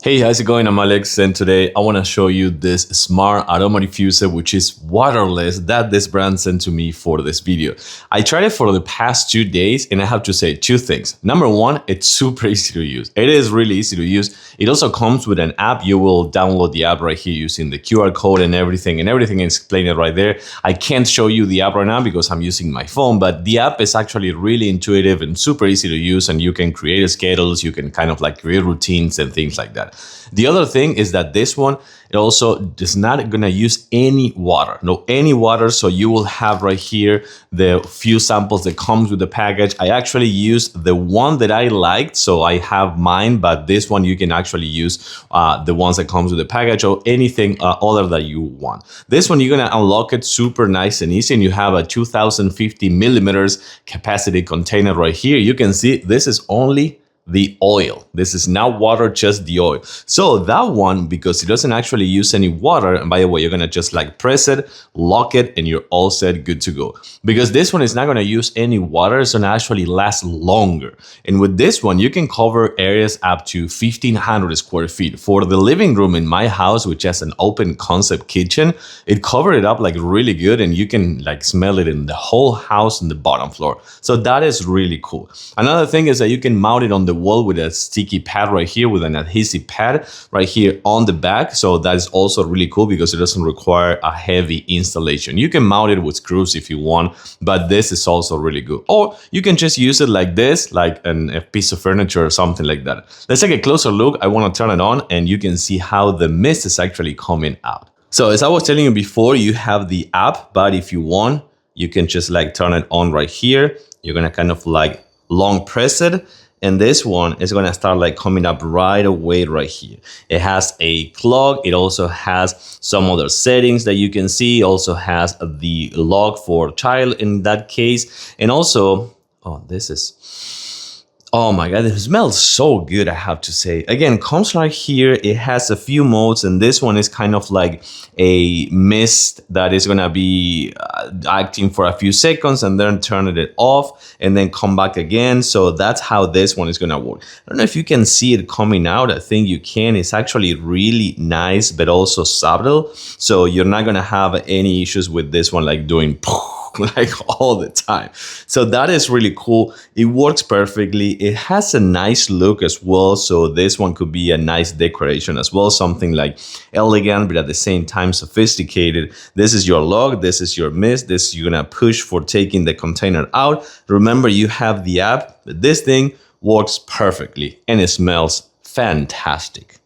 Hey, how's it going? I'm Alex, and today I want to show you this smart aroma diffuser, which is waterless, that this brand sent to me for this video. I tried it for the past 2 days, and I have to say two things. Number one, it's super easy to use. It is really easy to use. It also comes with an app. You will download the app right here using the QR code and everything is explained right there. I can't show you the app right now because I'm using my phone, but the app is actually really intuitive and super easy to use, and you can create schedules, you can kind of like create routines and things like that. The other thing is that this one, it also is not gonna use any water, any water. So you will have right here the few samples that comes with the package. I actually used the one that I liked, so I have mine, but this one you can actually use the ones that comes with the package or anything other that you want. This one you're gonna unlock it super nice and easy, and you have a 2050 millimeters capacity container right here. You can see this is only the oil. This is not water, just the oil. So that one, because it doesn't actually use any water, and by the way, you're gonna just like press it, lock it, and you're all set, good to go. Because this one is not gonna use any water, it's gonna actually last longer. And with this one, you can cover areas up to 1,500 square feet. For the living room in my house, which has an open concept kitchen, it covered it up like really good, and you can like smell it in the whole house in the bottom floor. So that is really cool. Another thing is that you can mount it on the wall with a sticky pad right here, with an adhesive pad right here on the back. So that is also really cool because it doesn't require a heavy installation. You can mount it with screws if you want, but this is also really good. Or you can just use it like this, like a piece of furniture or something like that. Let's take a closer look. I want to turn it on and you can see how the mist is actually coming out. So as I was telling you before, you have the app, but if you want, you can just like turn it on right here. You're gonna kind of like long press it, and this one is going to start like coming up right away right here. It has a clock. It also has some other settings that you can see. Also has the lock for child in that case. And also, oh my God, it smells so good, I have to say. Again, comes right here. It has a few modes, and this one is kind of like a mist that is gonna be acting for a few seconds and then turn it off and then come back again. So that's how this one is gonna work. I don't know if you can see it coming out. I think you can. It's actually really nice, but also subtle. So you're not gonna have any issues with this one, like doing like all the time. So that is really cool. It works perfectly. It has a nice look as well. So this one could be a nice decoration as well. Something like elegant, but at the same time sophisticated. This is your log. This is your mist. This you're gonna push for taking the container out. Remember, you have the app, but this thing works perfectly and it smells fantastic.